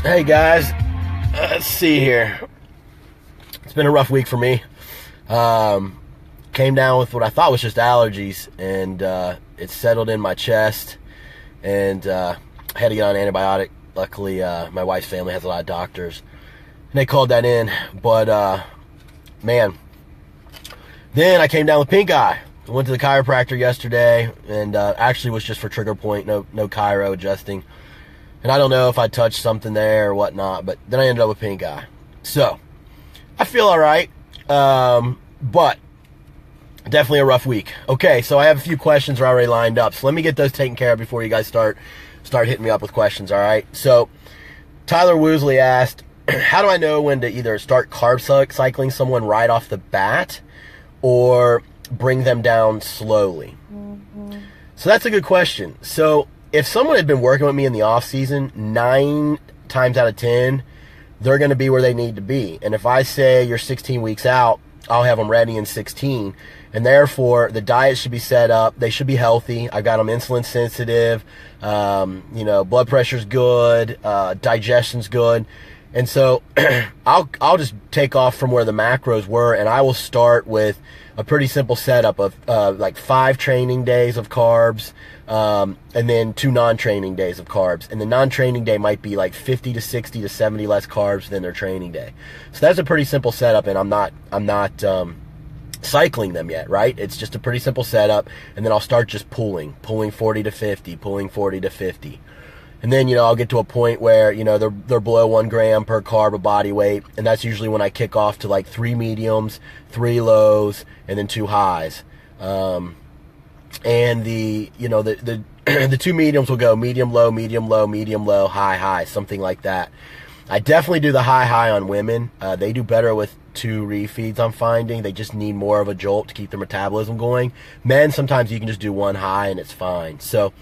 Hey guys, let's see here. It's been a rough week for me. Came down with what I thought was just allergies, and it settled in my chest, and I had to get on an antibiotic. Luckily, my wife's family has a lot of doctors, and they called that in. But man, then I came down with pink eye. I went to the chiropractor yesterday, and actually was just for trigger point, no chiro adjusting. And I don't know if I touched something there or whatnot, but then I ended up with pink eye. So I feel all right, but definitely a rough week. Okay, so I have a few questions already lined up, so let me get those taken care of before you guys start hitting me up with questions, all right? So Tyler Woosley asked, how do I know when to either start carb cycling someone right off the bat or bring them down slowly? So that's a good question. So if someone had been working with me in the off season, 9 times out of 10, they're going to be where they need to be. And if I say you're 16 weeks out, I'll have them ready in 16. And therefore, the diet should be set up. They should be healthy. I got them insulin sensitive. Blood pressure's good. Digestion's good. And so I'll just take off from where the macros were, and I will start with a pretty simple setup of like 5 training days of carbs, and then 2 non-training days of carbs. And the non-training day might be like 50 to 60 to 70 less carbs than their training day. So that's a pretty simple setup, and I'm not cycling them yet, right? It's just a pretty simple setup, and then I'll start just pulling 40 to 50, pulling 40 to 50. And then, I'll get to a point where, they're below 1 gram per carb of body weight. And that's usually when I kick off to like 3 mediums, 3 lows, and then 2 highs. And the 2 mediums will go medium, low, medium, low, medium, low, high, high, something like that. I definitely do the high, high on women. They do better with 2 refeeds, I'm finding. They just need more of a jolt to keep their metabolism going. Men, sometimes you can just do 1 high and it's fine. So,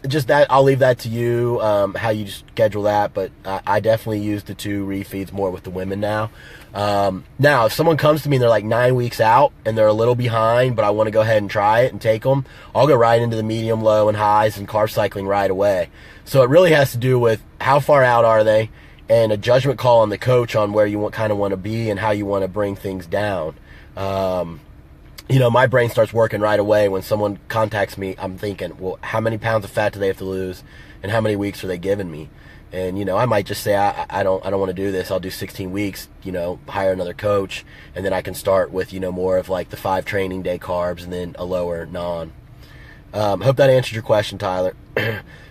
just that, I'll leave that to you, how you schedule that, but I definitely use the 2 refeeds more with the women now. Now, if someone comes to me and they're like 9 weeks out and they're a little behind, but I want to go ahead and try it and take them, I'll go right into the medium, low, and highs and carb cycling right away. So it really has to do with how far out are they, and a judgment call on the coach on where you kind of want to be and how you want to bring things down. My brain starts working right away when someone contacts me. I'm thinking, well, how many pounds of fat do they have to lose, and how many weeks are they giving me? And I might just say I don't want to do this. I'll do 16 weeks. Hire another coach, and then I can start with more of like the 5 training day carbs and then a lower non. Hope that answered your question, Tyler.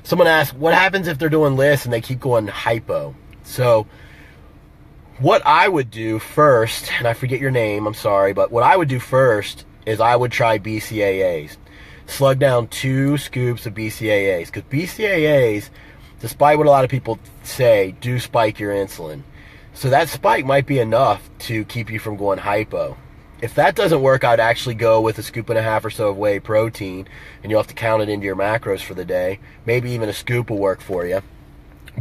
Someone asked, what happens if they're doing lists and they keep going hypo? So what I would do first, and I forget your name, I'm sorry, but what I would do first is I would try BCAAs. Slug down 2 scoops of BCAAs, because BCAAs, despite what a lot of people say, do spike your insulin. So that spike might be enough to keep you from going hypo. If that doesn't work, I'd actually go with a 1.5 scoops or so of whey protein, and you'll have to count it into your macros for the day. Maybe even a scoop will work for you.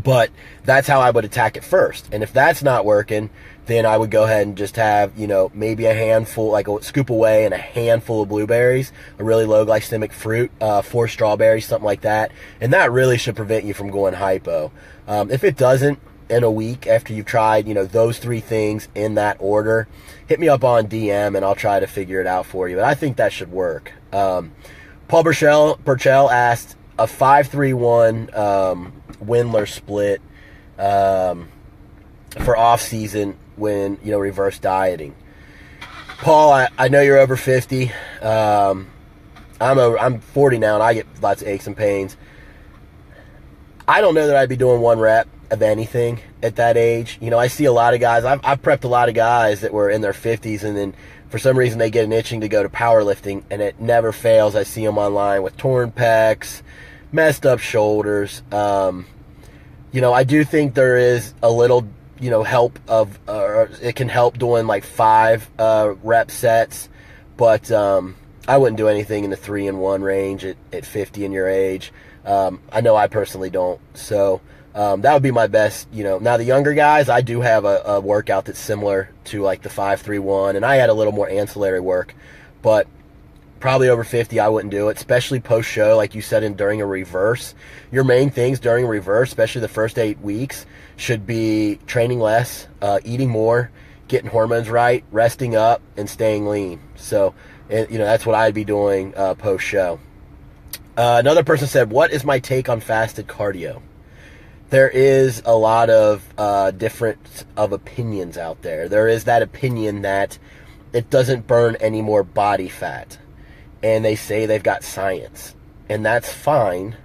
But that's how I would attack it first. And if that's not working, then I would go ahead and just have, maybe a handful, like a scoop of whey and a handful of blueberries, a really low glycemic fruit, 4 strawberries, something like that. And that really should prevent you from going hypo. If it doesn't, in a week after you've tried, those 3 things in that order, hit me up on DM and I'll try to figure it out for you. But I think that should work. Paul Burchell asked a 5-3-1 Windler split for off season when reverse dieting. Paul, I know you're over 50. I'm 40 now and I get lots of aches and pains. I don't know that I'd be doing 1 rep of anything at that age. I see a lot of guys. I've prepped a lot of guys that were in their 50s, and then for some reason they get an itching to go to powerlifting, and it never fails. I see them online with torn pecs, messed up shoulders. I do think there is a little, help of, it can help doing like 5 rep sets, but I wouldn't do anything in the 3-1 range at 50 in your age. I know I personally don't. So that would be my best. Now the younger guys, I do have a workout that's similar to like the 5-3-1, and I had a little more ancillary work, but Probably over 50, I wouldn't do it, especially post-show, like you said, during a reverse. Your main things during a reverse, especially the first 8 weeks, should be training less, eating more, getting hormones right, resting up, and staying lean. So, that's what I'd be doing post-show. Another person said, what is my take on fasted cardio? There is a lot of different opinions out there. There is that opinion that it doesn't burn any more body fat. And they say they've got science. And that's fine.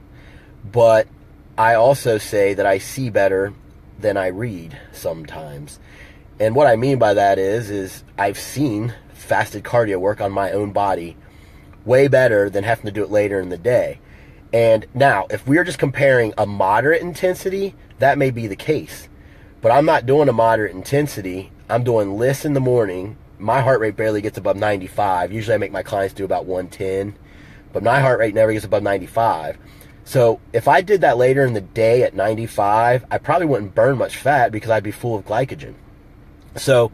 But I also say that I see better than I read sometimes. And what I mean by that is I've seen fasted cardio work on my own body way better than having to do it later in the day. And now, if we're just comparing a moderate intensity, that may be the case. But I'm not doing a moderate intensity. I'm doing LISS in the morning. My heart rate barely gets above 95. Usually I make my clients do about 110. But my heart rate never gets above 95. So if I did that later in the day at 95, I probably wouldn't burn much fat because I'd be full of glycogen. So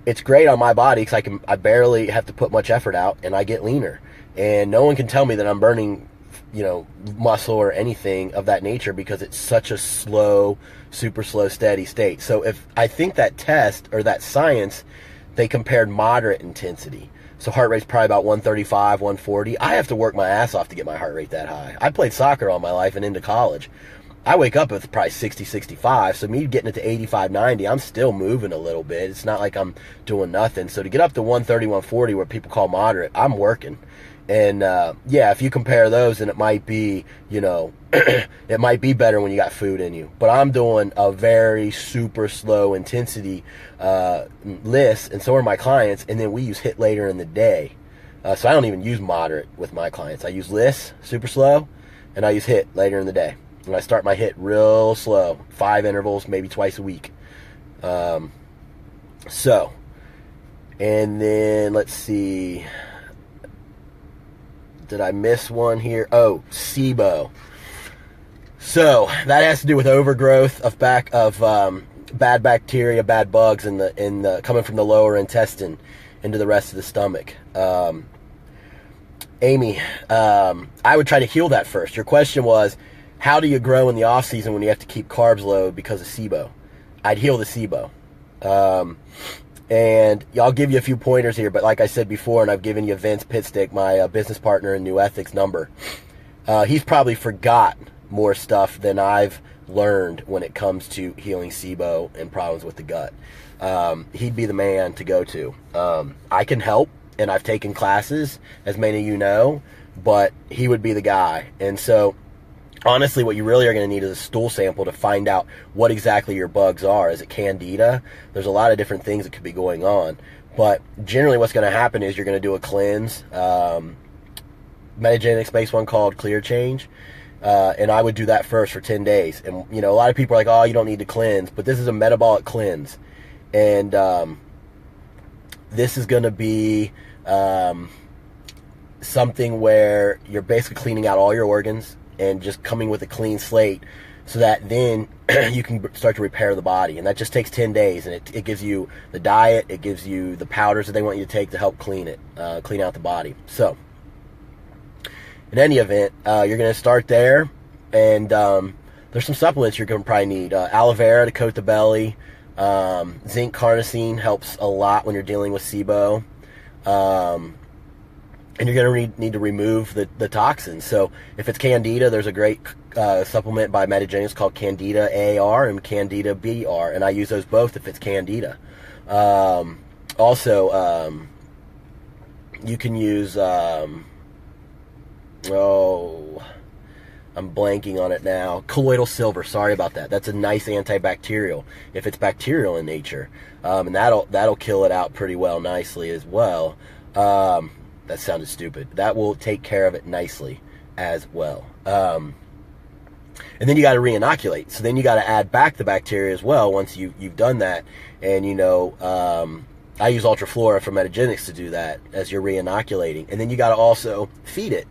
it's great on my body because I barely have to put much effort out and I get leaner. And no one can tell me that I'm burning muscle or anything of that nature because it's such a slow, super slow, steady state. So if I think that test or that science, they compared moderate intensity. So heart rate's probably about 135, 140. I have to work my ass off to get my heart rate that high. I played soccer all my life and into college. I wake up with probably 60, 65. So me getting it to 85, 90, I'm still moving a little bit. It's not like I'm doing nothing. So to get up to 130, 140, where people call moderate, I'm working. And if you compare those, then it might be, it might be better when you got food in you. But I'm doing a very super slow intensity list, and so are my clients. And then we use HIIT later in the day. So I don't even use moderate with my clients. I use list, super slow, and I use HIIT later in the day. And I start my HIIT real slow, 5 intervals, maybe twice a week. And then let's see. Did I miss one here? Oh, SIBO. So that has to do with overgrowth of bad bacteria, bad bugs in the coming from the lower intestine into the rest of the stomach. Amy, I would try to heal that first. Your question was, how do you grow in the off season when you have to keep carbs low because of SIBO? I'd heal the SIBO. And I'll give you a few pointers here, but like I said before, and I've given you Vince Pitstick, my business partner in New Ethics, number. He's probably forgot more stuff than I've learned when it comes to healing SIBO and problems with the gut. He'd be the man to go to. I can help, and I've taken classes, as many of you know, but he would be the guy. And so honestly, what you really are going to need is a stool sample to find out what exactly your bugs are. Is it candida? There's a lot of different things that could be going on. But generally what's going to happen is you're going to do a cleanse. Metagenics makes one called Clear Change. And I would do that first for 10 days. And, a lot of people are like, oh, you don't need to cleanse. But this is a metabolic cleanse. And this is going to be something where you're basically cleaning out all your organs and just coming with a clean slate so that then you can start to repair the body. And that just takes 10 days. And it gives you the diet. It gives you the powders that they want you to take to help clean out the body. So in any event, you're going to start there. And there's some supplements you're going to probably need. Aloe vera to coat the belly. Zinc carnosine helps a lot when you're dealing with SIBO. And you're going to need to remove the toxins. So if it's candida, there's a great supplement by Metagenics called Candida AR and Candida BR, and I use those both if it's candida. Also, you can use, I'm blanking on it now, colloidal silver. Sorry about that. That's a nice antibacterial if it's bacterial in nature, and that'll kill it out pretty well, nicely as well. That sounded stupid. That will take care of it nicely as well. And then you got to re-inoculate. So then you got to add back the bacteria as well once you've done that. And, I use Ultraflora from Metagenics to do that as you're re-inoculating. And then you got to also feed it.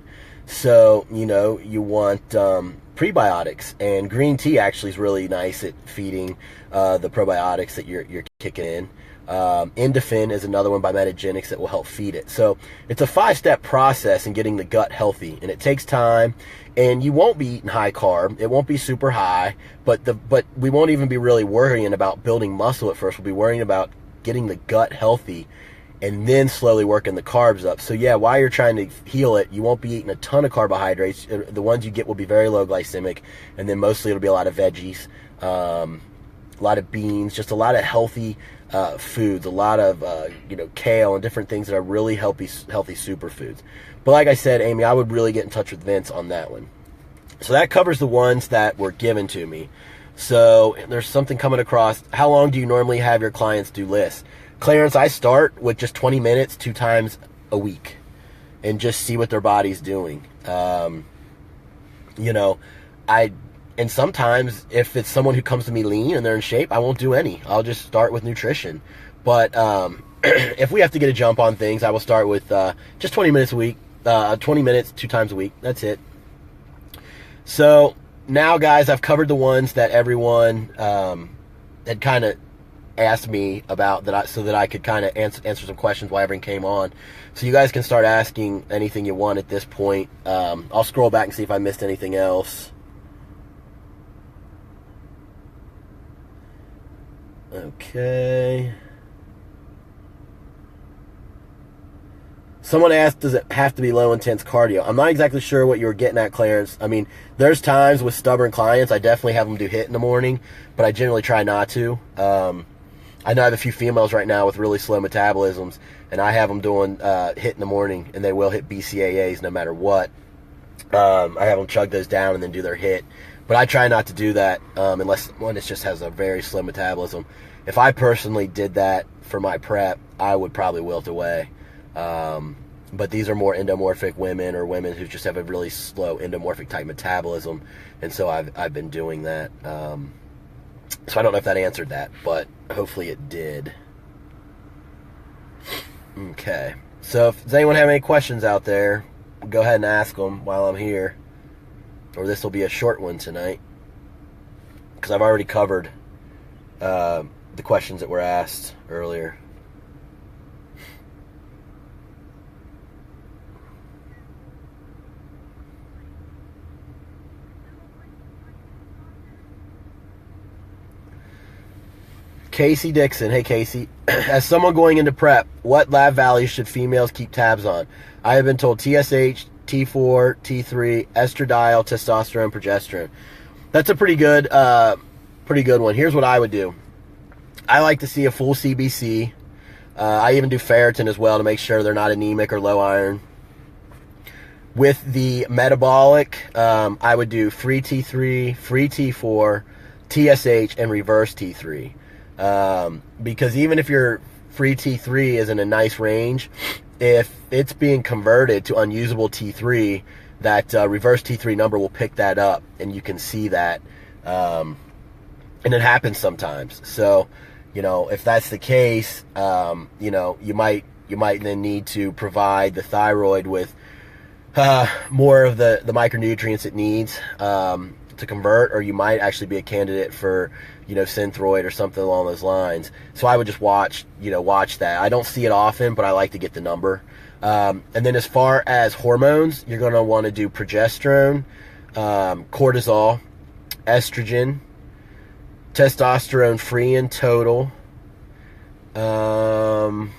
So, you want prebiotics. And green tea actually is really nice at feeding the probiotics that you're kicking in. Indofin is another one by Metagenics that will help feed it. So it's a 5-step process in getting the gut healthy, and it takes time. And you won't be eating high carb. It won't be super high, but we won't even be really worrying about building muscle at first. We'll be worrying about getting the gut healthy and then slowly working the carbs up. So yeah, while you're trying to heal it, you won't be eating a ton of carbohydrates. The ones you get will be very low glycemic, and then mostly it'll be a lot of veggies, a lot of beans, just a lot of healthy foods, a lot of kale and different things that are really healthy superfoods. But like I said, Amy, I would really get in touch with Vince on that one. So that covers the ones that were given to me. So there's something coming across. How long do you normally have your clients do lists? Clarence, I start with just 20 minutes 2 times a week and just see what their body's doing. And sometimes if it's someone who comes to me lean and they're in shape, I won't do any. I'll just start with nutrition. But if we have to get a jump on things, I will start with just 20 minutes a week, 20 minutes 2 times a week. That's it. So now, guys, I've covered the ones that everyone had kind of asked me about, so that I could kind of answer some questions while everyone came on. So you guys can start asking anything you want at this point. I'll scroll back and see if I missed anything else. Okay. Someone asked, does it have to be low intense cardio? I'm not exactly sure what you were getting at, Clarence. I mean, there's times with stubborn clients, I definitely have them do HIIT in the morning, but I generally try not to. I know I have a few females right now with really slow metabolisms, and I have them doing HIIT in the morning, and they will hit BCAAs no matter what. I have them chug those down and then do their HIIT. But I try not to do that unless one just has a very slow metabolism. If I personally did that for my prep, I would probably wilt away. But these are more endomorphic women, or women who just have a really slow endomorphic type metabolism, and so I've been doing that. So I don't know if that answered that, but hopefully it did. Okay. So does anyone have any questions out there, go ahead and ask them while I'm here. Or this will be a short one tonight, because I've already covered the questions that were asked earlier. Casey Dixon. Hey, Casey. As someone going into prep, what lab values should females keep tabs on? I have been told TSH, T4, T3, estradiol, testosterone, progesterone. That's a pretty good one. Here's what I would do. I like to see a full CBC. I even do ferritin as well to make sure they're not anemic or low iron. With the metabolic, I would do free T3, free T4, TSH, and reverse T3. Because even if your free T3 is in a nice range, if it's being converted to unusable T3, that reverse T3 number will pick that up, and you can see that. And it happens sometimes. So, if that's the case, you might then need to provide the thyroid with more of the micronutrients it needs to convert, or you might actually be a candidate for Synthroid or something along those lines. So I would just watch that. I don't see it often, but I like to get the number. And then as far as hormones, you're going to want to do progesterone, cortisol, estrogen, testosterone free and total. And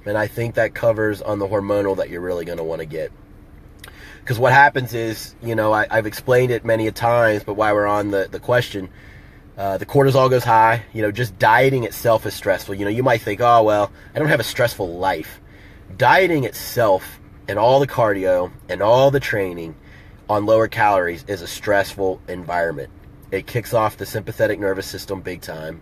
I think that covers on the hormonal that you're really going to want to get. Because what happens is, I've explained it many a times, but while we're on the question, the cortisol goes high. Just dieting itself is stressful. You might think, oh, well, I don't have a stressful life. Dieting itself and all the cardio and all the training on lower calories is a stressful environment. It kicks off the sympathetic nervous system big time.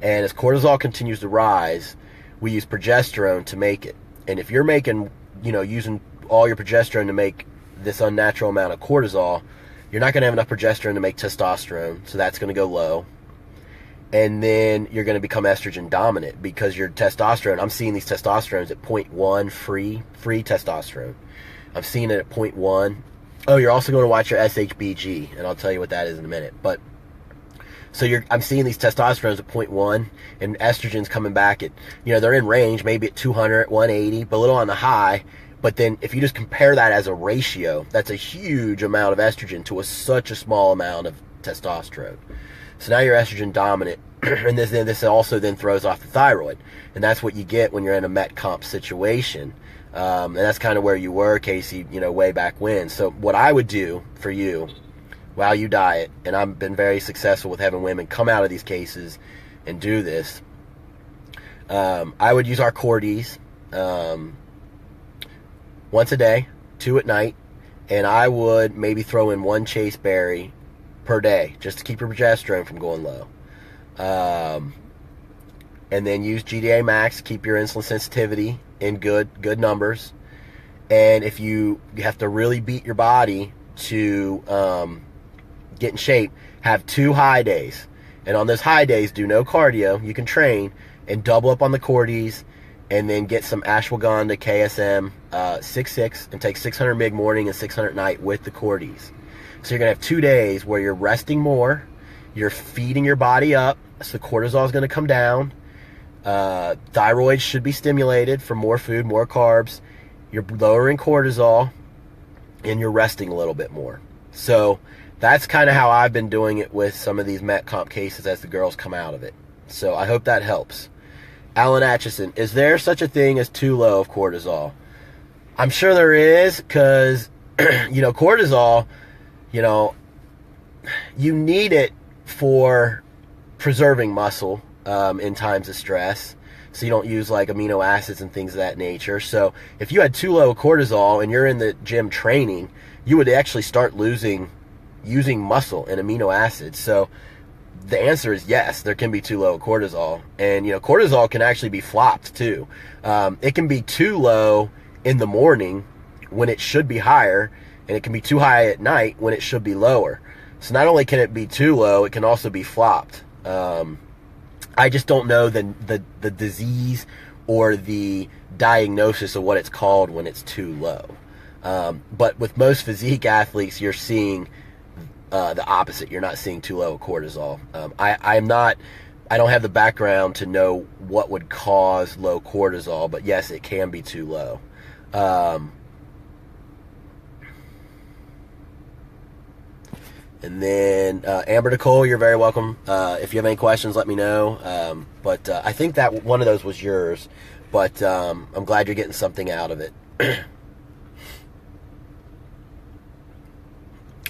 And as cortisol continues to rise, we use progesterone to make it. And if you're making, using all your progesterone to make this unnatural amount of cortisol, you're not going to have enough progesterone to make testosterone, so that's going to go low. And then you're going to become estrogen dominant because your testosterone, I'm seeing these testosterones at 0.1 free testosterone. I'm seeing it at 0.1. Oh, you're also going to watch your SHBG, and I'll tell you what that is in a minute. But So I'm seeing these testosterones at 0.1 and estrogens coming back at, they're in range, maybe at 200, 180, but a little on the high. But then if you just compare that as a ratio, that's a huge amount of estrogen to such a small amount of testosterone. So now you're estrogen dominant, and this also then throws off the thyroid. And that's what you get when you're in a Met comp situation. And that's kind of where you were, Casey, way back when. So what I would do for you while you diet, and I've been very successful with having women come out of these cases and do this, I would use our Corties once a day, 2 at night, and I would maybe throw in 1 chase berry per day just to keep your progesterone from going low. And then use GDA Max to keep your insulin sensitivity in good numbers. And if you have to really beat your body to get in shape, have 2 high days. And on those high days, do no cardio. You can train and double up on the Corties, and then get some ashwagandha KSM 6/6 and take 600 mg morning and 600 night with the Corties. So you're going to have 2 days where you're resting more, you're feeding your body up, so the cortisol is going to come down, thyroid should be stimulated for more food, more carbs, you're lowering cortisol, and you're resting a little bit more. So that's kind of how I've been doing it with some of these Met comp cases as the girls come out of it. So I hope that helps. Alan Atchison, is there such a thing as too low of cortisol? I'm sure there is, because, cortisol, you need it for preserving muscle in times of stress, so you don't use like amino acids and things of that nature. So if you had too low of cortisol and you're in the gym training, you would actually start using muscle and amino acids. So the answer is yes, there can be too low cortisol. And, cortisol can actually be flopped too. It can be too low in the morning when it should be higher, and it can be too high at night when it should be lower. So not only can it be too low, it can also be flopped. I just don't know the disease or the diagnosis of what it's called when it's too low. But with most physique athletes, you're seeing the opposite. You're not seeing too low of cortisol. I don't have the background to know what would cause low cortisol, but yes, it can be too low. And then Amber Nicole, you're very welcome. If you have any questions, let me know. But I think that one of those was yours, but I'm glad you're getting something out of it.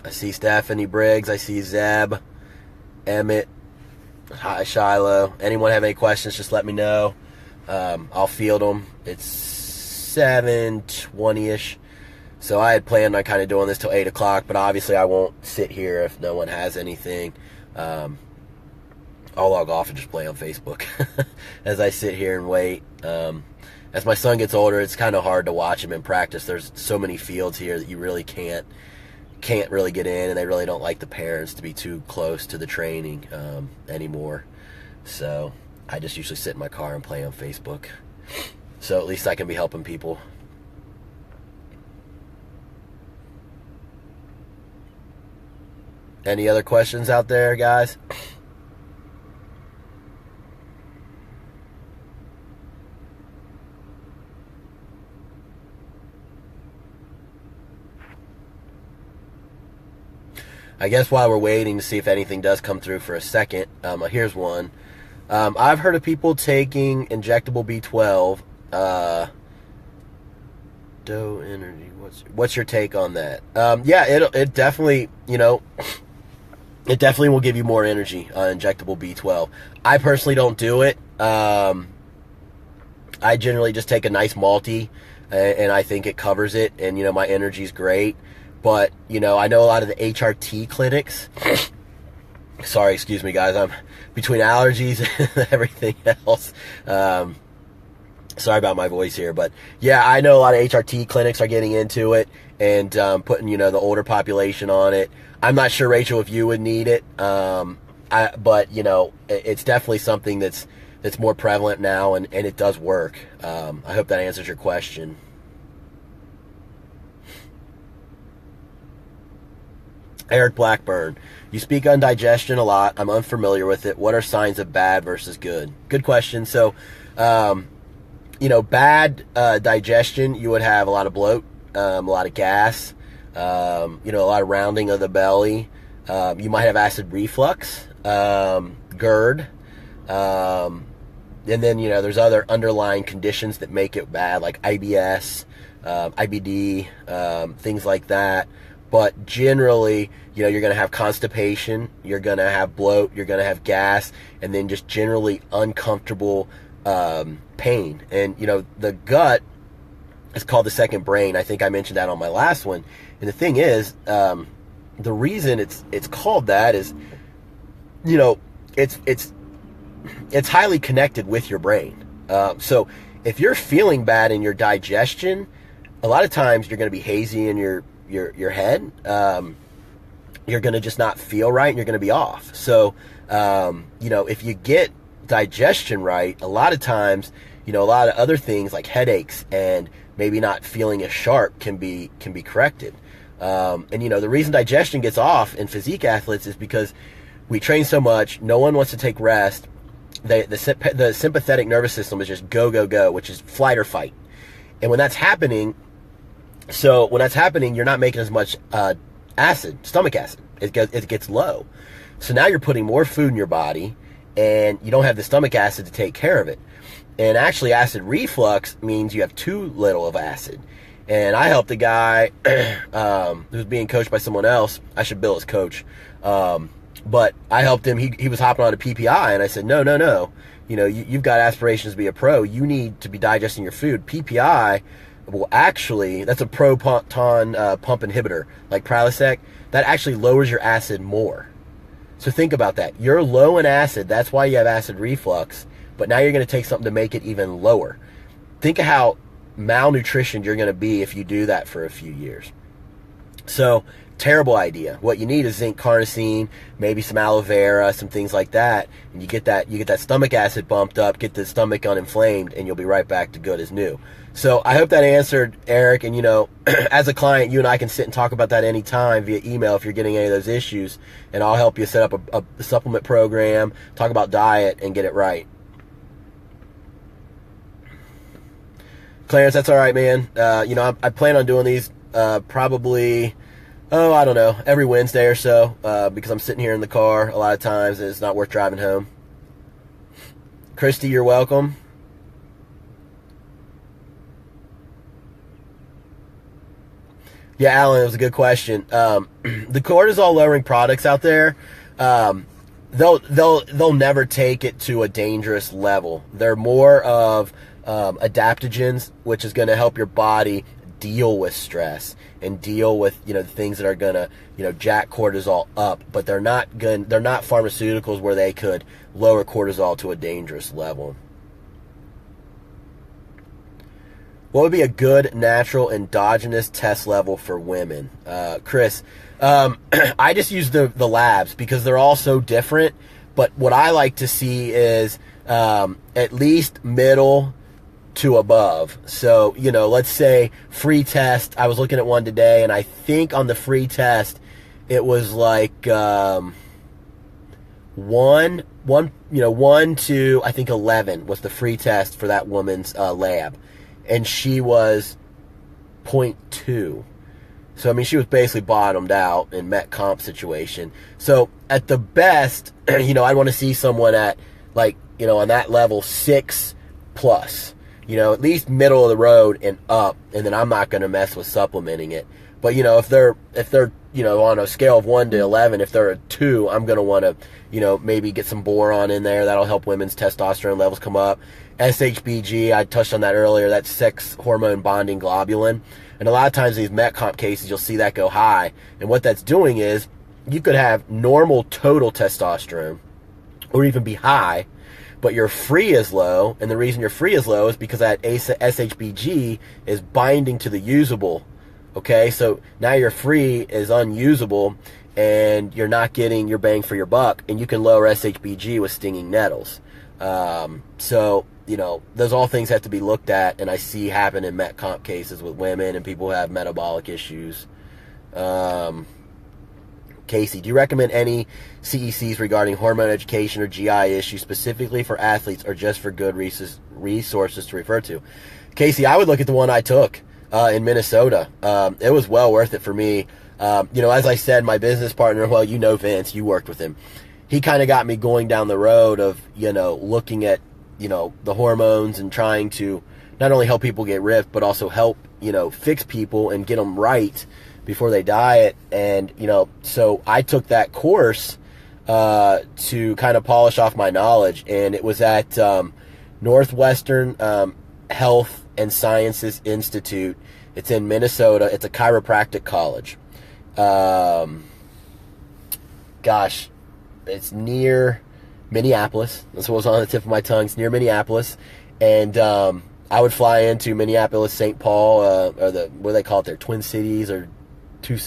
I see Stephanie Briggs. I see Zeb, Emmett. Hi, Shiloh. Anyone have any questions, just let me know. I'll field them. It's 7:20-ish. So I had planned on kind of doing this till 8 o'clock, but obviously I won't sit here if no one has anything. I'll log off and just play on Facebook as I sit here and wait. As my son gets older, it's kind of hard to watch him in practice. There's so many fields here that you really can't really get in, and they really don't like the parents to be too close to the training anymore. So I just usually sit in my car and play on Facebook. So at least I can be helping people. Any other questions out there, guys? I guess while we're waiting to see if anything does come through for a second, here's one. I've heard of people taking injectable B12. Doe Energy. What's your take on that? Yeah, it definitely, it definitely will give you more energy on injectable B12. I personally don't do it. I generally just take a nice multi, and I think it covers it, and, my energy's great. But, I know a lot of the HRT clinics. Sorry, excuse me, guys. I'm between allergies and everything else. Sorry about my voice here. But, yeah, I know a lot of HRT clinics are getting into it and putting, the older population on it. I'm not sure, Rachel, if you would need it. But, it's definitely something that's more prevalent now, and it does work. I hope that answers your question. Eric Blackburn, you speak on digestion a lot. I'm unfamiliar with it. What are signs of bad versus good? Good question. So, bad digestion, you would have a lot of bloat, a lot of gas, a lot of rounding of the belly. You might have acid reflux, GERD, and then, there's other underlying conditions that make it bad, like IBS, IBD, things like that. But generally, you're going to have constipation, you're going to have bloat, you're going to have gas, and then just generally uncomfortable pain. And, the gut is called the second brain. I think I mentioned that on my last one. And the thing is, the reason it's called that is, it's highly connected with your brain. So if you're feeling bad in your digestion, a lot of times you're going to be hazy in your head. You're going to just not feel right, and you're going to be off. So, if you get digestion right, a lot of times, a lot of other things like headaches and maybe not feeling as sharp can be corrected. And the reason digestion gets off in physique athletes is because we train so much. No one wants to take rest. The sympathetic nervous system is just go, go, go, which is flight or fight. And when that's happening, you're not making as much stomach acid. It gets low. So now you're putting more food in your body, and you don't have the stomach acid to take care of it. And actually, acid reflux means you have too little of acid. And I helped a guy who was being coached by someone else. I should bill his coach. But I helped him. He was hopping on a PPI, and I said, no. You've got aspirations to be a pro. You need to be digesting your food. PPI, well, actually, that's a proton pump inhibitor, like Prilosec. That actually lowers your acid more. So think about that. You're low in acid. That's why you have acid reflux. But now you're going to take something to make it even lower. Think of how malnutritioned you're going to be if you do that for a few years. So, terrible idea. What you need is zinc carnosine, maybe some aloe vera, some things like that, and you get that stomach acid bumped up, get the stomach uninflamed, and you'll be right back to good as new. So I hope that answered, Eric. And as a client, you and I can sit and talk about that anytime via email if you're getting any of those issues, and I'll help you set up a supplement program, talk about diet, and get it right. Clarence, that's all right, man. I plan on doing these probably, I don't know, every Wednesday or so, because I'm sitting here in the car a lot of times, and it's not worth driving home. Christy, you're welcome. Yeah, Alan, it was a good question. The cortisol lowering products out there, they'll never take it to a dangerous level. They're more of adaptogens, which is going to help your body deal with stress and deal with the things that are going to jack cortisol up. But they're not pharmaceuticals where they could lower cortisol to a dangerous level. What would be a good natural endogenous test level for women? Chris, I just use the labs because they're all so different. But what I like to see is at least middle to above. So, let's say free test. I was looking at one today, and I think on the free test, it was like 1 to, I think 11 was the free test for that woman's lab. And she was 0.2. So, she was basically bottomed out in Met Comp situation. So, at the best, I'd want to see someone at, on that level 6 plus. At least middle of the road and up, and then I'm not going to mess with supplementing it. But, if they're on a scale of 1 to 11, if they're a 2, I'm going to want to, maybe get some boron in there. That'll help women's testosterone levels come up. SHBG, I touched on that earlier, that's sex hormone bonding globulin. And a lot of times in these Met Comp cases, you'll see that go high. And what that's doing is you could have normal total testosterone or even be high, but your free is low. And the reason your free is low is because that SHBG is binding to the usable. Okay, so now your free is unusable, and you're not getting your bang for your buck, and you can lower SHBG with stinging nettles. So, those all things have to be looked at, and I see happen in Met Comp cases with women and people who have metabolic issues. Casey, do you recommend any CECs regarding hormone education or GI issues specifically for athletes or just for good resources to refer to? Casey, I would look at the one I took in Minnesota. It was well worth it for me. As I said, my business partner, well, Vince, you worked with him. He kind of got me going down the road of, looking at, the hormones and trying to not only help people get ripped, but also help, fix people and get them right before they diet. And, so I took that course to kind of polish off my knowledge. And it was at Northwestern Health and Sciences Institute. It's in Minnesota. It's a chiropractic college. It's near Minneapolis. That's what was on the tip of my tongue. It's near Minneapolis. And I would fly into Minneapolis, St. Paul, or what do they call it there, Twin Cities or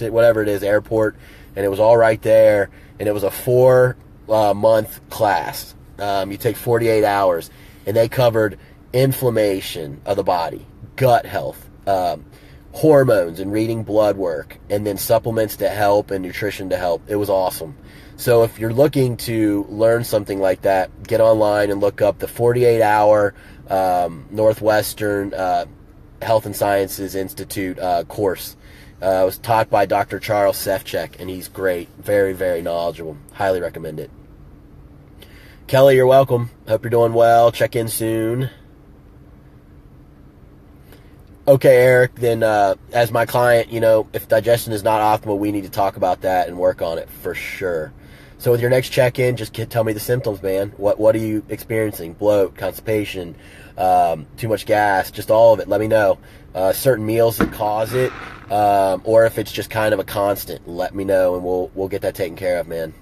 whatever it is, airport. And it was all right there. And it was a 4-month class. You take 48 hours. And they covered inflammation of the body, gut health, hormones and reading blood work, and then supplements to help and nutrition to help. It was awesome. So if you're looking to learn something like that, get online and look up the 48-hour Northwestern Health and Sciences Institute course. It was taught by Dr. Charles Sefcek, and he's great. Very, very knowledgeable. Highly recommend it. Kelly, you're welcome. Hope you're doing well. Check in soon. Okay, Eric, then as my client, if digestion is not optimal, we need to talk about that and work on it for sure. So with your next check-in, just tell me the symptoms, man. What are you experiencing? Bloat, constipation, too much gas, just all of it. Let me know. Certain meals that cause it, or if it's just kind of a constant, let me know, and we'll get that taken care of, man.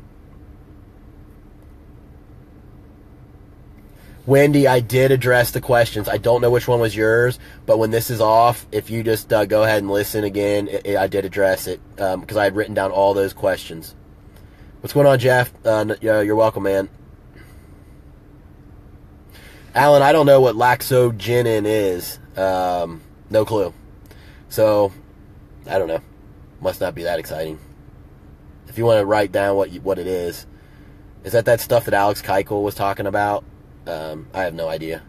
Wendy, I did address the questions. I don't know which one was yours, but when this is off, if you just go ahead and listen again, I did address it because I had written down all those questions. What's going on, Jeff? You're welcome, man. Alan, I don't know what laxoginin is. No clue. So, I don't know. Must not be that exciting. If you want to write down what it is that stuff that Alex Keuchel was talking about? I have no idea.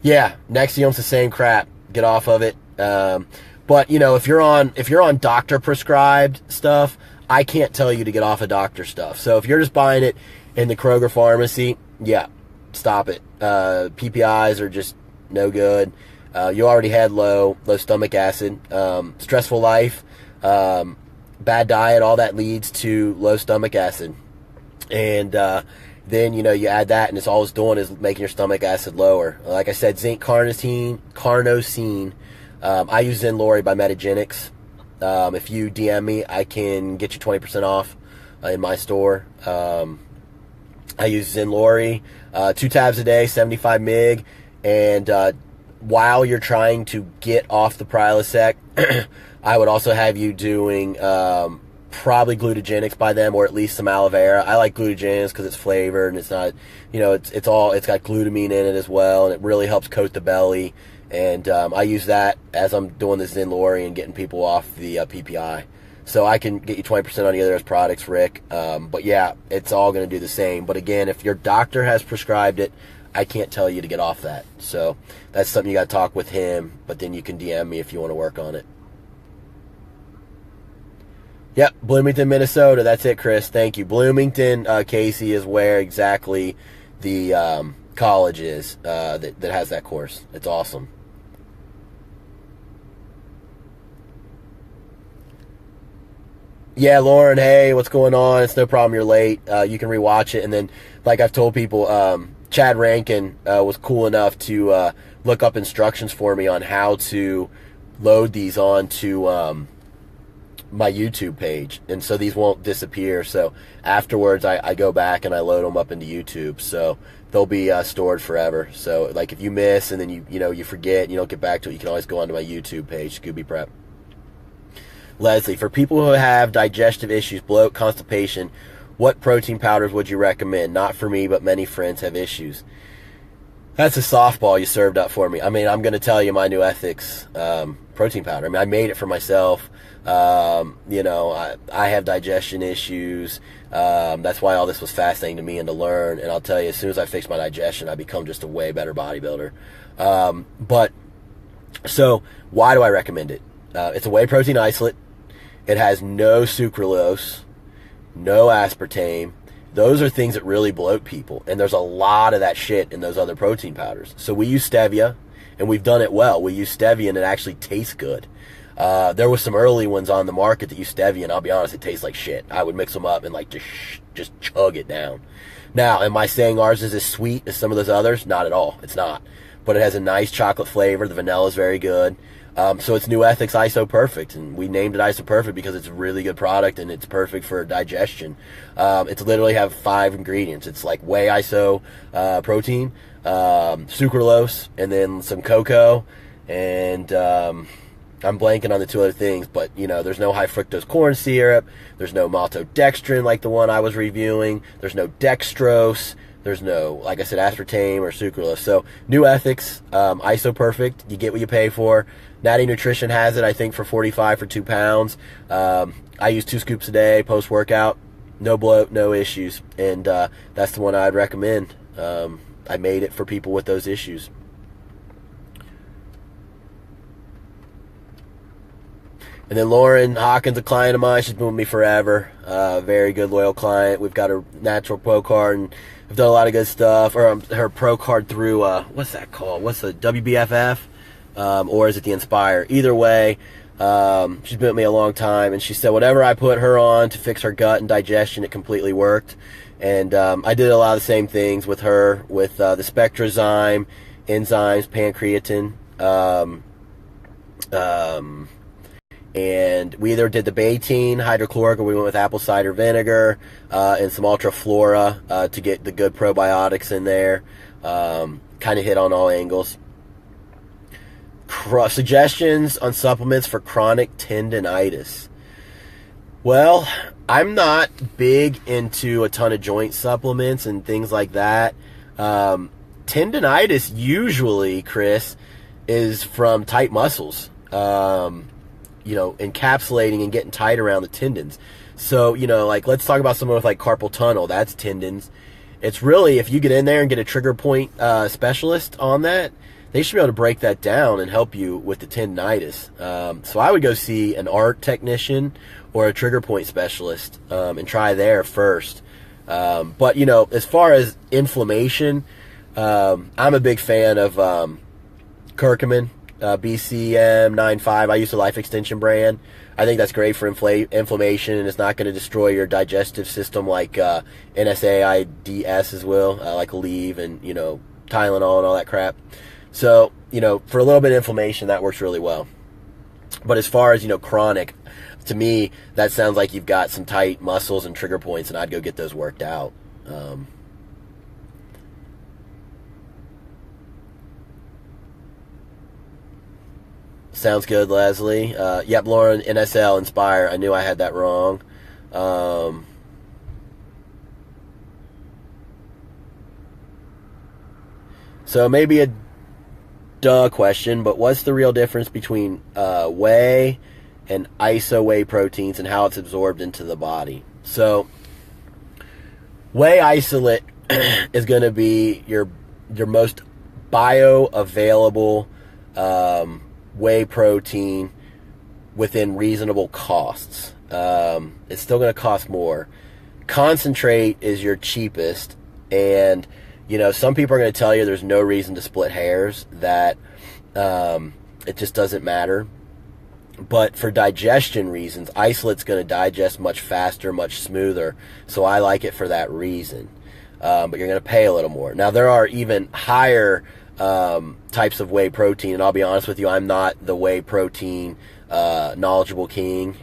Yeah, Nexion's the same crap. Get off of it. But if you're on doctor prescribed stuff, I can't tell you to get off of doctor stuff. So if you're just buying it in the Kroger pharmacy, yeah, stop it. PPIs are just no good. You already had low stomach acid, stressful life, bad diet, all that leads to low stomach acid. And then, you add that, and all it's doing is making your stomach acid lower. Like I said, zinc carnosine. I use Zenlori by Metagenics. If you DM me, I can get you 20% off in my store. I use Zenlori, 2 tabs a day, 75 mg. And while you're trying to get off the Prilosec, I would also have you doing probably glutagenics by them, or at least some aloe vera. I like glutagenics because it's flavored and it's not, it's got glutamine in it as well, and it really helps coat the belly. And I use that as I'm doing the Zenlori and getting people off the PPI. So I can get you 20% on the other those products, Rick. But yeah, it's all going to do the same. But again, if your doctor has prescribed it, I can't tell you to get off that. So that's something you got to talk with him, but then you can DM me if you want to work on it. Yep, Bloomington, Minnesota. That's it, Chris. Thank you. Bloomington, Casey, is where exactly the college is that has that course. It's awesome. Yeah, Lauren, hey, what's going on? It's no problem you're late. You can rewatch it. And then, like I've told people, Chad Rankin was cool enough to look up instructions for me on how to load these onto my YouTube page, and so these won't disappear. So afterwards I go back and I load them up into YouTube, so they'll be stored forever. So like if you miss and then you forget and you don't get back to it, you can always go onto my YouTube page, Scooby Prep. Leslie, for people who have digestive issues, bloat, constipation, what protein powders would you recommend? Not for me, but many friends have issues. That's a softball you served up for me. I mean, I'm going to tell you my new ethics protein powder. I mean, I made it for myself. I have digestion issues. That's why all this was fascinating to me and to learn. And I'll tell you, as soon as I fix my digestion, I become just a way better bodybuilder. So why do I recommend it? It's a whey protein isolate. It has no sucralose, no aspartame. Those are things that really bloat people. And there's a lot of that shit in those other protein powders. So we use stevia, and we've done it well. We use stevia, and it actually tastes good. There was some early ones on the market that use stevia, and I'll be honest, it tastes like shit. I would mix them up and like just chug it down. Now, am I saying ours is as sweet as some of those others? Not at all. It's not. But it has a nice chocolate flavor. The vanilla is very good. So it's New Ethics Iso Perfect, and we named it Iso Perfect because it's a really good product and it's perfect for digestion. It's literally have 5 ingredients. It's like whey iso protein, sucralose, and then some cocoa, and I'm blanking on the 2 other things, but there's no high fructose corn syrup, there's no maltodextrin like the one I was reviewing, there's no dextrose, there's no, like I said, aspartame or sucralose. So New Ethics, Iso Perfect, you get what you pay for. Natty Nutrition has it, I think, for $45 for 2 pounds. I use 2 scoops a day post-workout. No bloat, no issues. And that's the one I'd recommend. I made it for people with those issues. And then Lauren Hawkins, a client of mine, she's been with me forever. Very good, loyal client. We've got her natural pro card, and I've done a lot of good stuff. Or her pro card through, what's that called? What's the WBFF? Or is it the Inspire? Either way, she's been with me a long time, and she said whatever I put her on to fix her gut and digestion, it completely worked. And I did a lot of the same things with her, with the Spectrazyme, enzymes, pancreatin, and we either did the Betaine hydrochloric, or we went with apple cider vinegar and some Ultra Flora to get the good probiotics in there. Kind of hit on all angles. Suggestions on supplements for chronic tendinitis. Well, I'm not big into a ton of joint supplements and things like that. Tendinitis usually, Chris, is from tight muscles. Encapsulating and getting tight around the tendons. So, like, let's talk about someone with like carpal tunnel. That's tendons. It's really, if you get in there and get a trigger point specialist on that, they should be able to break that down and help you with the tendinitis. So I would go see an art technician or a trigger point specialist and try there first. But, as far as inflammation, I'm a big fan of curcumin. BCM 95. I use the Life Extension brand. I think that's great for inflammation, and it's not going to destroy your digestive system like NSAIDs will, like Aleve and Tylenol and all that crap. So for a little bit of inflammation, that works really well. But as far as chronic, to me that sounds like you've got some tight muscles and trigger points, and I'd go get those worked out. Sounds good, Leslie. Yep, Lauren, NSL, Inspire. I knew I had that wrong. So maybe a duh question, but what's the real difference between whey and iso whey proteins and how it's absorbed into the body? So whey isolate is going to be your most bioavailable whey protein within reasonable costs. It's still going to cost more. Concentrate is your cheapest, and some people are going to tell you there's no reason to split hairs, that it just doesn't matter. But for digestion reasons, isolate's going to digest much faster, much smoother, so I like it for that reason. But you're going to pay a little more. Now, there are even higher types of whey protein, and I'll be honest with you, I'm not the whey protein knowledgeable king.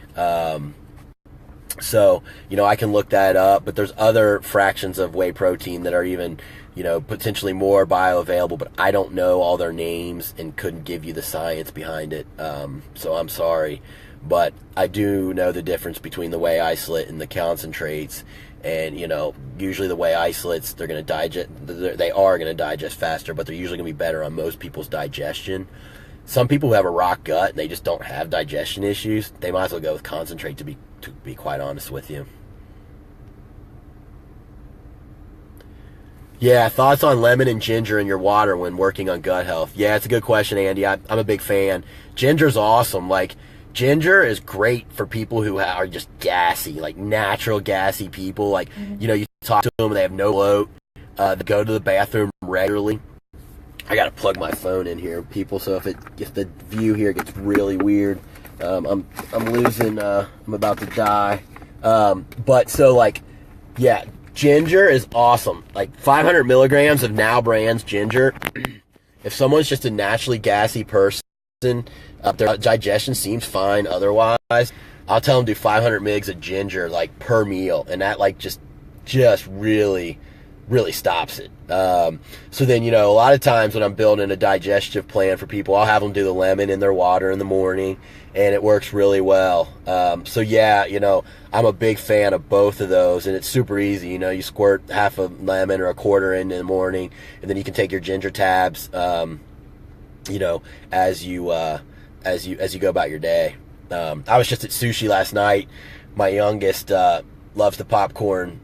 So I can look that up, but there's other fractions of whey protein that are even potentially more bioavailable, but I don't know all their names and couldn't give you the science behind it. So I'm sorry, but I do know the difference between the whey isolate and the concentrates. And usually the whey isolates, they are going to digest faster, but they're usually going to be better on most people's digestion. some people who have a rock gut and they just don't have digestion issues, they might as well go with concentrate, to be quite honest with you. Yeah, thoughts on lemon and ginger in your water when working on gut health? Yeah, it's a good question, Andy. I'm a big fan. Ginger's awesome. Like, ginger is great for people who are just gassy, like natural gassy people. Like, you know, you talk to them and they have no bloat. They go to the bathroom regularly. I gotta plug my phone in here, people. So if the view here gets really weird, I'm losing. I'm about to die. But so like, yeah. Ginger is awesome. Like 500 milligrams of Now Brands ginger. If someone's just a naturally gassy person, their digestion seems fine otherwise, I'll tell them do 500 mgs of ginger like per meal, and that like just really stops it. So then, you know, a lot of times when I'm building a digestive plan for people, I'll have them do the lemon in their water in the morning, and it works really well. So yeah, you know, I'm a big fan of both of those, and it's super easy. You know, you squirt half a lemon or a quarter in the morning, and then you can take your ginger tabs, you know, as you go about your day. I was just at sushi last night. My youngest loves the popcorn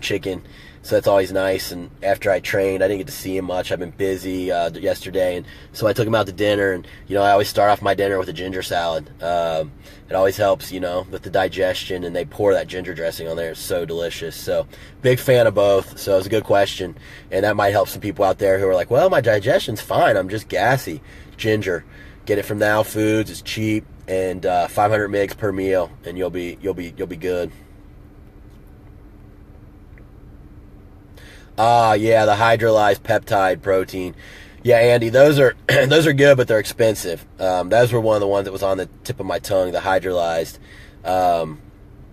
chicken. So that's always nice. And after I trained, I didn't get to see him much. I've been busy yesterday, and so I took him out to dinner. And you know, I always start off my dinner with a ginger salad. It always helps, you know, with the digestion. And they pour that ginger dressing on there. It's so delicious. So big fan of both. So it's a good question, and that might help some people out there who are like, well, my digestion's fine. I'm just gassy. Ginger, get it from Now Foods. It's cheap, and 500 mgs per meal, and you'll be good. Yeah, the hydrolyzed peptide protein. Yeah, Andy, those are good, but they're expensive. Those were one of the ones that was on the tip of my tongue, the hydrolyzed.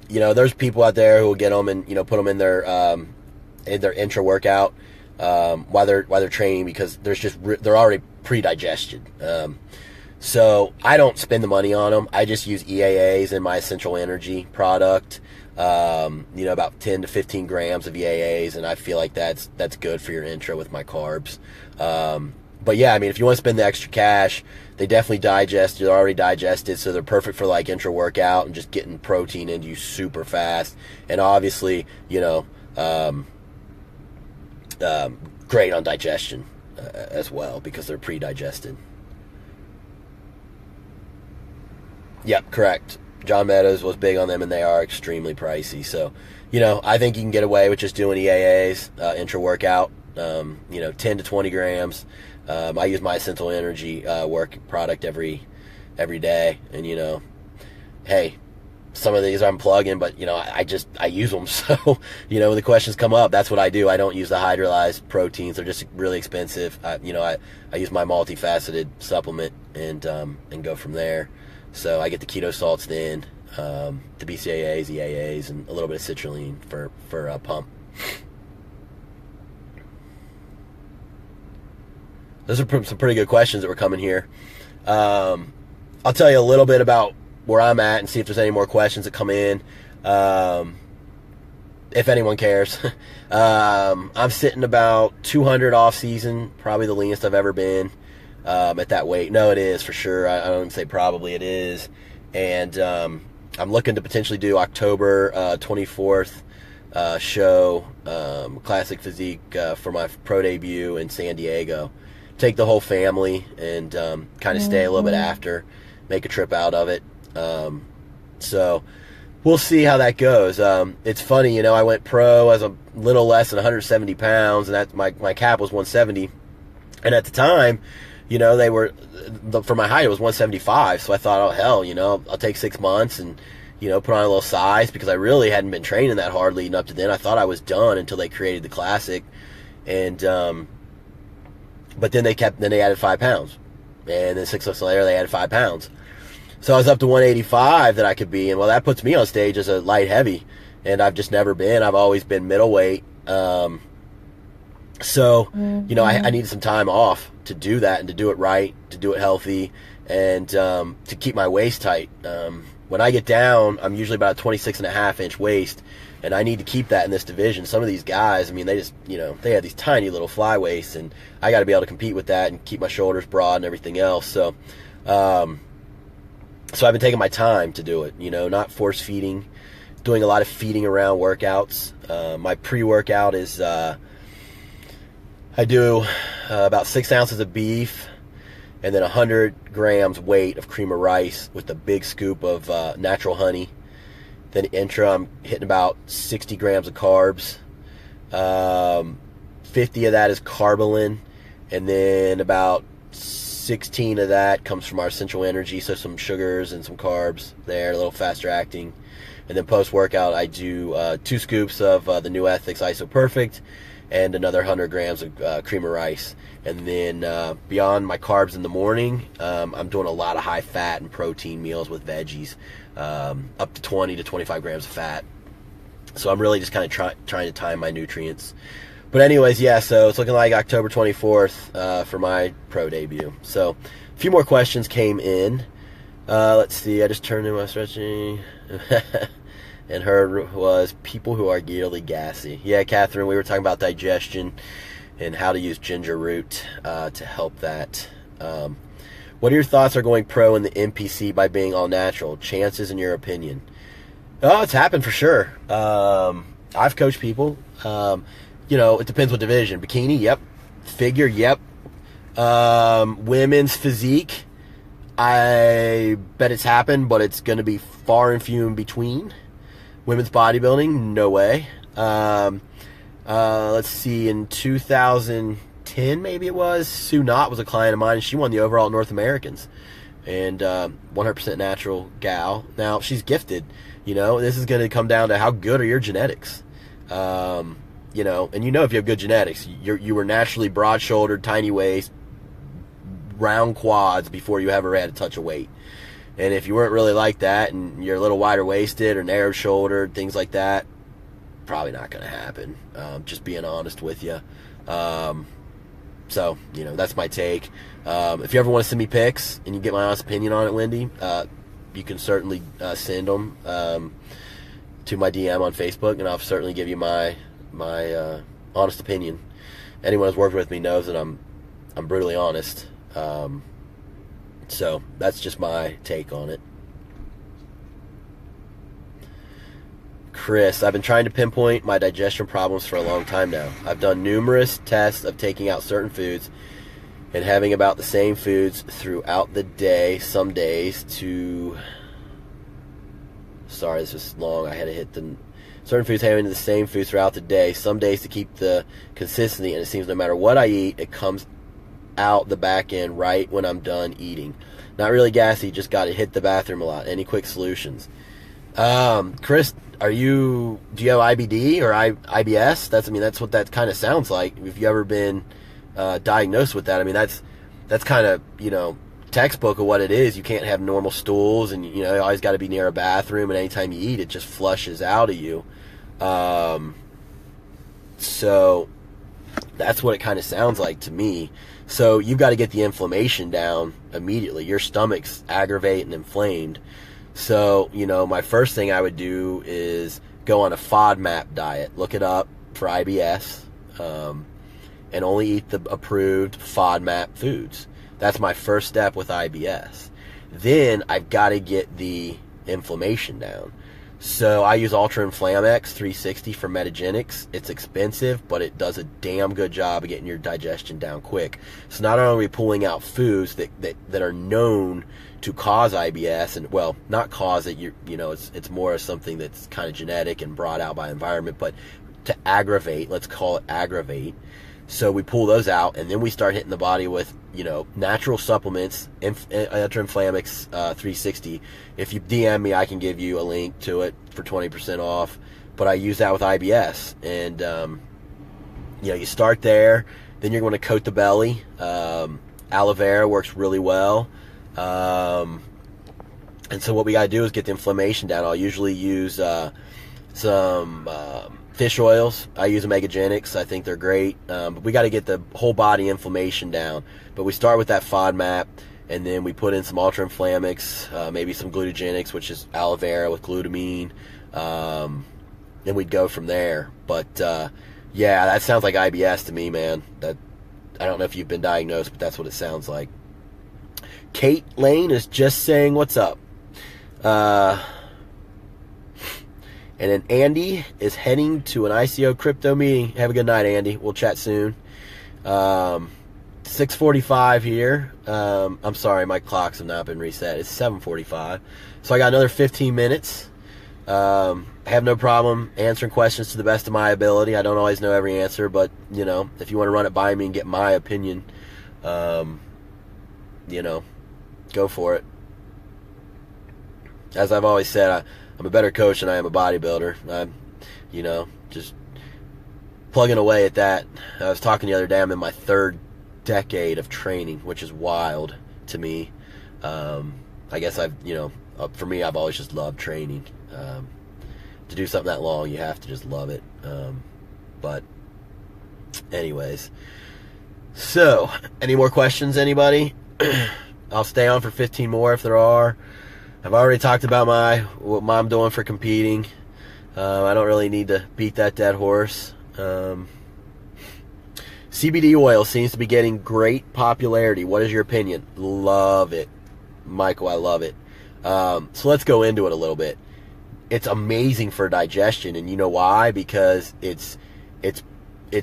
You know, there's people out there who will get them and, you know, put them in their intra workout while they're training, because they're already pre-digested. So I don't spend the money on them. I just use EAAs in my Essential Energy product. You know, about 10 to 15 grams of EAAs, and I feel like that's good for your intra with my carbs. But yeah, I mean, if you want to spend the extra cash, they definitely digest. They're already digested, so they're perfect for like intra workout and just getting protein into you super fast. And obviously, you know, great on digestion as well, because they're pre-digested. Yep, correct. John Meadows was big on them, and they are extremely pricey. So, you know, I think you can get away with just doing EAAs, intra-workout, you know, 10 to 20 grams. I use my Essential Energy work product every day. And, you know, hey, some of these I'm plugging, but, you know, I use them. So, you know, when the questions come up, that's what I do. I don't use the hydrolyzed proteins. They're just really expensive. You know, I use my multifaceted supplement and go from there. So I get the keto salts in, the BCAAs, EAAs, and a little bit of citrulline for a pump. Those are some pretty good questions that were coming here. I'll tell you a little bit about where I'm at and see if there's any more questions that come in, if anyone cares. I'm sitting about 200 off season, probably the leanest I've ever been. At that weight. No, it is for sure. I don't say probably, it is. And I'm looking to potentially do October 24th show, Classic Physique, for my pro debut in San Diego. Take the whole family and kind of stay a little bit after, make a trip out of it. So we'll see how that goes. It's funny, you know, I went pro as a little less than 170 pounds, and that my cap was 170. And at the time, you know, for my height, it was 175. So I thought, oh, hell, you know, I'll take 6 months and, you know, put on a little size, because I really hadn't been training that hard leading up to then. I thought I was done until they created the Classic. And, but then they added 5 pounds. And then 6 months later, they added 5 pounds. So I was up to 185 that I could be. And, well, that puts me on stage as a light heavy. And I've just never been. I've always been middleweight. So, you know, I needed some time off to do that, and to do it right, to do it healthy, and to keep my waist tight. when I get down, I'm usually about a 26.5-inch waist, and I need to keep that in this division. Some of these guys, I mean, they just, they have these tiny little fly waists, and I got to be able to compete with that and keep my shoulders broad and everything else. So, so I've been taking my time to do it, not force feeding, doing a lot of feeding around workouts. My pre-workout is, I do about 6 ounces of beef, and then 100 grams weight of cream of rice with a big scoop of natural honey. Then intra, I'm hitting about 60 grams of carbs. 50 of that is carbolin, and then about 16 of that comes from our essential energy, so some sugars and some carbs there, a little faster acting. And then post-workout, I do 2 scoops of the New Ethics Iso Perfect and another 100 grams of cream of rice. And then beyond my carbs in the morning, I'm doing a lot of high-fat and protein meals with veggies, up to 20 to 25 grams of fat. So I'm really just kind of trying to time my nutrients. But anyways, yeah, so it's looking like October 24th for my pro debut. So a few more questions came in. Let's see, I just turned in my stretching. And her was people who are yearly gassy. Yeah, Catherine, we were talking about digestion and how to use ginger root to help that. What are your thoughts on going pro in the NPC by being all natural? Chances in your opinion? Oh, it's happened for sure. I've coached people. It depends what division. Bikini, yep. Figure, yep. Women's physique, I bet it's happened, but it's going to be far and few in between. Women's bodybuilding, no way. Let's see, in 2010, maybe it was, Sue Knott was a client of mine, and she won the overall North Americans. And 100% natural gal. Now, she's gifted, this is going to come down to how good are your genetics. And if you have good genetics, you were naturally broad-shouldered, tiny waist, round quads before you ever had to touch a weight. And if you weren't really like that and you're a little wider waisted or narrow shouldered, things like that, probably not going to happen. Just being honest with you. So, that's my take. If you ever want to send me pics and you get my honest opinion on it, Lindy, you can certainly send them to my DM on Facebook, and I'll certainly give you my honest opinion. Anyone who's worked with me knows that I'm brutally honest. So that's just my take on it. Chris, I've been trying to pinpoint my digestion problems for a long time now. I've done numerous tests of taking out certain foods and having about the same foods throughout the day. Some days to... Sorry, this was long. I had to hit the... Certain foods having the same foods throughout the day. Some days to keep the consistency, and it seems no matter what I eat, it comes out the back end right when I'm done eating. Not really gassy, just got to hit the bathroom a lot. Any quick solutions? Chris, do you have IBD or IBS? That's what that kind of sounds like. If you ever been diagnosed with that, that's kind of, textbook of what it is. You can't have normal stools, and you always got to be near a bathroom, and anytime you eat, it just flushes out of you. So that's what it kind of sounds like to me. So you've got to get the inflammation down immediately. Your stomach's aggravated and inflamed. So, my first thing I would do is go on a FODMAP diet. Look it up for IBS, and only eat the approved FODMAP foods. That's my first step with IBS. Then I've got to get the inflammation down. So I use Ultra Inflamex 360 for Metagenics. It's expensive, but it does a damn good job of getting your digestion down quick. So not only are we pulling out foods that are known to cause IBS, and well, not cause it, it's more of something that's kind of genetic and brought out by environment, but to aggravate, let's call it aggravate. So we pull those out, and then we start hitting the body with, natural supplements, Ultra Inflamex 360. If you DM me, I can give you a link to it for 20% off. But I use that with IBS. And, you start there. Then you're going to coat the belly. Aloe vera works really well. And so what we got to do is get the inflammation down. I'll usually use some fish oils. I use Omegagenics. I think they're great. But we got to get the whole body inflammation down. But we start with that FODMAP, and then we put in some ultra-inflammics, maybe some glutagenics, which is aloe vera with glutamine, and we'd go from there. But yeah, that sounds like IBS to me, man. That, I don't know if you've been diagnosed, but that's what it sounds like. Kate Lane is just saying what's up. And then Andy is heading to an ICO crypto meeting. Have a good night, Andy. We'll chat soon. 6:45 here. I'm sorry, my clocks have not been reset. It's 7:45. So I got another 15 minutes. I have no problem answering questions to the best of my ability. I don't always know every answer, but, you know, if you want to run it by me and get my opinion, you know, go for it. As I've always said, I'm a better coach than I am a bodybuilder. I'm, you know, just plugging away at that. I was talking the other day, I'm in my 3rd decade of training, which is wild to me. I guess you know, for me, I've always just loved training. To do something that long, you have to just love it. But anyways, so any more questions, anybody? I'll stay on for 15 more if there are. I've already talked about what I'm doing for competing. I don't really need to beat that dead horse. CBD oil seems to be getting great popularity. What is your opinion? Love it, Michael. I love it. So let's go into it a little bit. It's amazing for digestion, and you know why? Because it's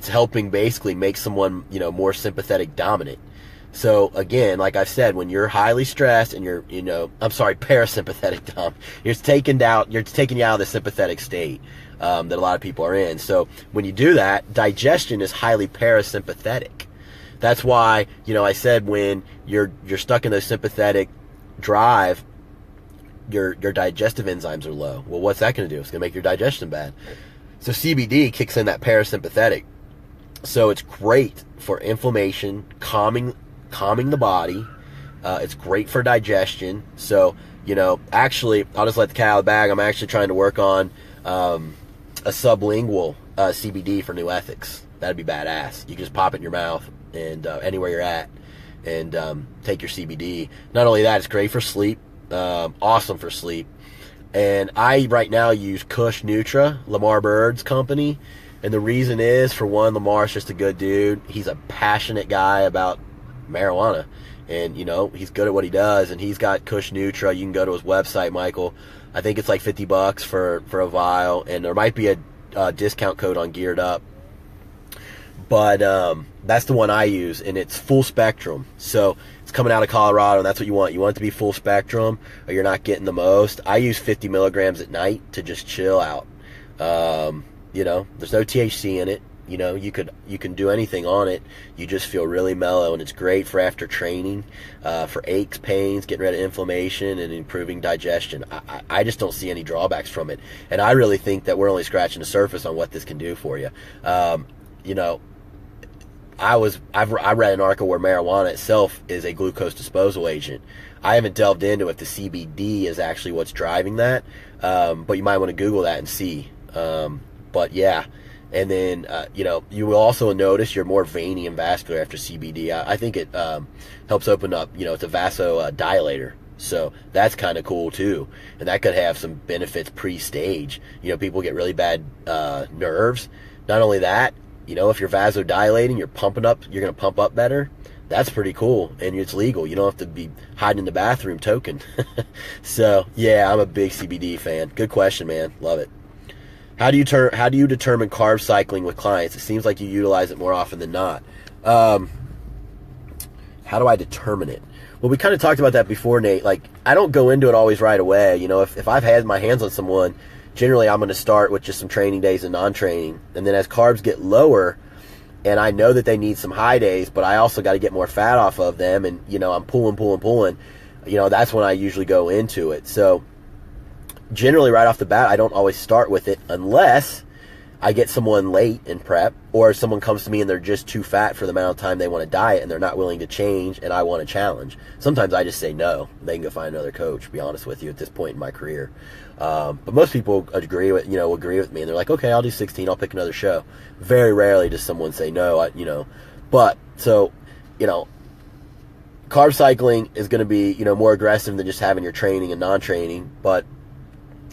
helping basically make someone, you know, more sympathetic dominant. So again, like I've said, when you're highly stressed and you're, you know, parasympathetic dominant, you're taking you out of the sympathetic state that a lot of people are in. So when you do that, digestion is highly parasympathetic. That's why, you know, I said when you're stuck in the sympathetic drive, your digestive enzymes are low. Well, what's that going to do? It's going to make your digestion bad. So CBD kicks in that parasympathetic. So it's great for inflammation, calming the body. It's great for digestion. So, you know, actually, I'll just let the cat out of the bag. I'm actually trying to work on a sublingual CBD for new ethics. That'd be badass. You can just pop it in your mouth and anywhere you're at and take your CBD. Not only that, it's great for sleep. Awesome for sleep. And I right now use Kush Nutra, Lamar Bird's company. And the reason is, for one, Lamar's just a good dude. He's a passionate guy about marijuana, and you know, he's good at what he does, and he's got Kush Nutra. You can go to his website, Michael. I think it's like $50 for a vial, and there might be a discount code on Geared Up, but that's the one I use, and it's full spectrum. So it's coming out of Colorado, and that's what you want. You want it to be full spectrum, or you're not getting the most. I use 50 milligrams at night to just chill out. You know, there's no THC in it. You know, you can do anything on it. You just feel really mellow, and it's great for after training, for aches, pains, getting rid of inflammation, and improving digestion. I just don't see any drawbacks from it, and I really think that we're only scratching the surface on what this can do for you. You know, I read an article where marijuana itself is a glucose disposal agent. I haven't delved into if the CBD is actually what's driving that, but you might want to Google that and see. But yeah. And then, you know, you will also notice you're more veiny and vascular after CBD. I think it helps open up, you know, it's a vasodilator. So that's kind of cool, too. And that could have some benefits pre-stage. You know, people get really bad nerves. Not only that, you know, if you're vasodilating, you're going to pump up better. That's pretty cool. And it's legal. You don't have to be hiding in the bathroom token. So, yeah, I'm a big CBD fan. Good question, man. Love it. How do you determine carb cycling with clients? It seems like you utilize it more often than not. How do I determine it? Well, we kind of talked about that before, Nate. Like, I don't go into it always right away. You know, if I've had my hands on someone, generally I'm going to start with just some training days and non-training. And then as carbs get lower, and I know that they need some high days, but I also got to get more fat off of them, and, you know, I'm pulling, you know, that's when I usually go into it. So generally, right off the bat, I don't always start with it unless I get someone late in prep, or someone comes to me and they're just too fat for the amount of time they want to diet and they're not willing to change, and I want a challenge. Sometimes I just say no. They can go find another coach, to be honest with you, at this point in my career. But most people agree with me, and they're like, okay, I'll do 16, I'll pick another show. Very rarely does someone say no, you know. But, so, you know, carb cycling is going to be, you know, more aggressive than just having your training and non-training, but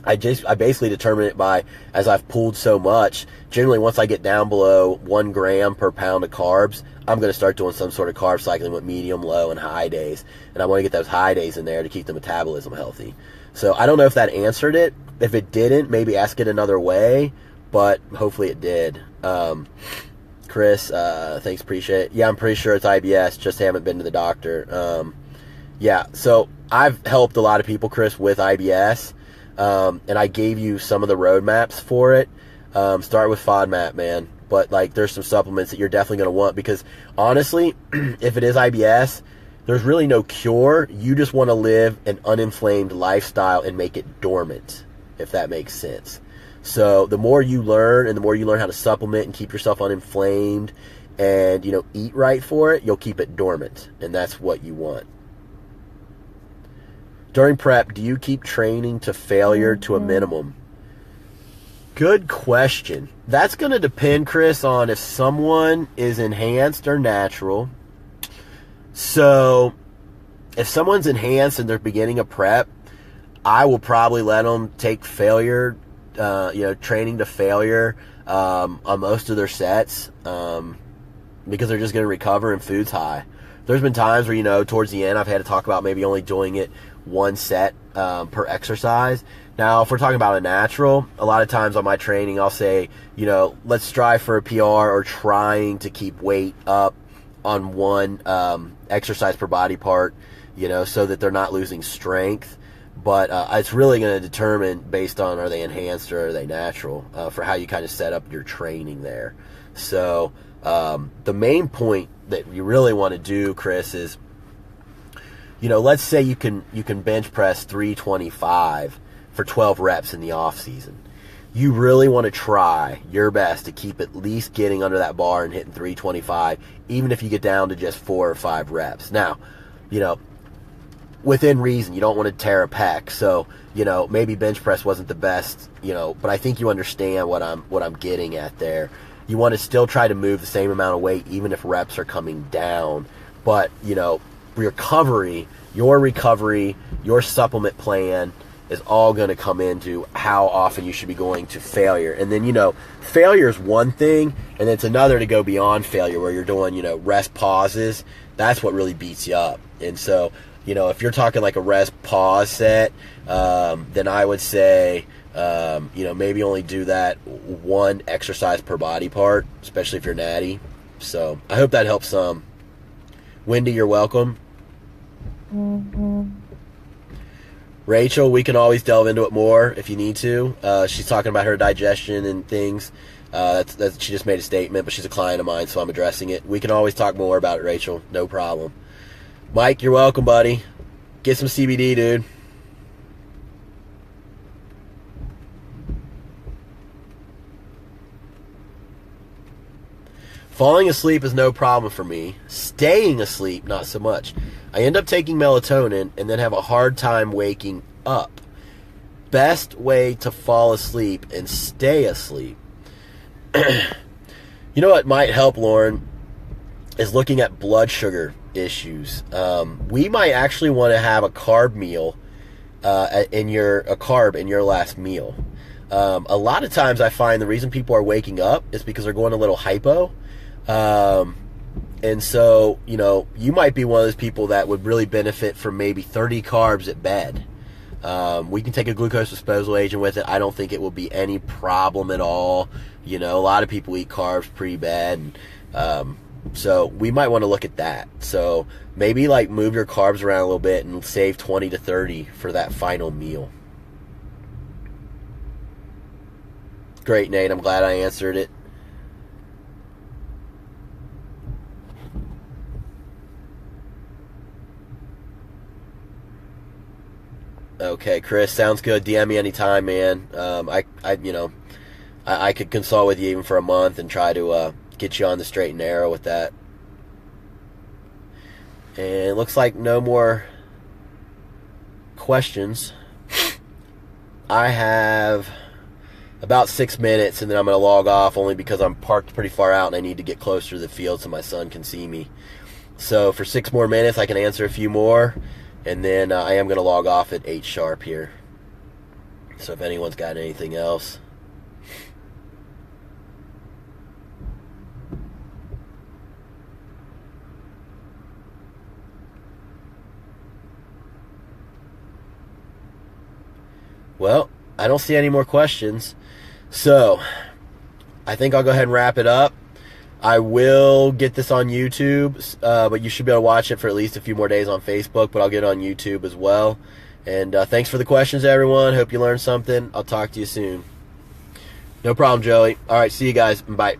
I basically determine it by, as I've pulled so much, generally once I get down below 1 gram per pound of carbs, I'm going to start doing some sort of carb cycling with medium, low, and high days. And I want to get those high days in there to keep the metabolism healthy. So I don't know if that answered it. If it didn't, maybe ask it another way, but hopefully it did. Chris, thanks, appreciate it. Yeah, I'm pretty sure it's IBS, just haven't been to the doctor. Yeah, so I've helped a lot of people, Chris, with IBS. And I gave you some of the roadmaps for it. Start with FODMAP, man. But, like, there's some supplements that you're definitely going to want because, honestly, if it is IBS, there's really no cure. You just want to live an uninflamed lifestyle and make it dormant, if that makes sense. So the more you learn and the more you learn how to supplement and keep yourself uninflamed and, you know, eat right for it, you'll keep it dormant. And that's what you want. During prep, do you keep training to failure to a minimum? Good question. That's going to depend, Chris, on if someone is enhanced or natural. So if someone's enhanced and they're beginning a prep, I will probably let them take failure, training to failure on most of their sets because they're just going to recover and food's high. There's been times where, you know, towards the end I've had to talk about maybe only doing it 1 set per exercise. Now, if we're talking about a natural, a lot of times on my training I'll say, you know, let's strive for a PR or trying to keep weight up on 1 exercise per body part, you know, so that they're not losing strength. But it's really going to determine based on are they enhanced or are they natural for how you kind of set up your training there. So the main point that you really want to do, Chris, is, you know, let's say you can bench press 325 for 12 reps in the off season. You really want to try your best to keep at least getting under that bar and hitting 325, even if you get down to just 4 or 5 reps. Now, you know, within reason, you don't want to tear a pec. So, you know, maybe bench press wasn't the best, you know, but I think you understand what I'm getting at there. You want to still try to move the same amount of weight, even if reps are coming down. But, you know, your recovery, your supplement plan is all going to come into how often you should be going to failure. And then, you know, failure is one thing, and it's another to go beyond failure where you're doing, you know, rest pauses. That's what really beats you up. And so, you know, if you're talking like a rest pause set, then I would say, you know, maybe only do that 1 exercise per body part, especially if you're natty. So I hope that helps some. Wendy, you're welcome. Rachel, we can always delve into it more if you need to. She's talking about her digestion and things. She just made a statement, but she's a client of mine, so I'm addressing it. We can always talk more about it, Rachel. No problem. Mike, you're welcome, buddy. Get some CBD, dude. Falling asleep is no problem for me. Staying asleep, not so much. I end up taking melatonin and then have a hard time waking up. Best way to fall asleep and stay asleep. You know what might help, Lauren, is looking at blood sugar issues. We might actually want to have a carb meal in your last meal. A lot of times I find the reason people are waking up is because they're going a little hypo. And so, you know, you might be one of those people that would really benefit from maybe 30 carbs at bed. We can take a glucose disposal agent with it. I don't think it will be any problem at all. You know, a lot of people eat carbs pretty bad. And, so we might want to look at that. So maybe like move your carbs around a little bit and save 20 to 30 for that final meal. Great, Nate. I'm glad I answered it. Okay, Chris, sounds good. DM me anytime, man. I could consult with you even for a month and try to get you on the straight and narrow with that. And it looks like no more questions. I have about 6 minutes, and then I'm going to log off only because I'm parked pretty far out and I need to get closer to the field so my son can see me. So for 6 more minutes, I can answer a few more, and then I am going to log off at 8 sharp here. So if anyone's got anything else. Well, I don't see any more questions. So I think I'll go ahead and wrap it up. I will get this on YouTube, but you should be able to watch it for at least a few more days on Facebook, but I'll get it on YouTube as well. And thanks for the questions, everyone. Hope you learned something. I'll talk to you soon. No problem, Joey. All right, see you guys. Bye.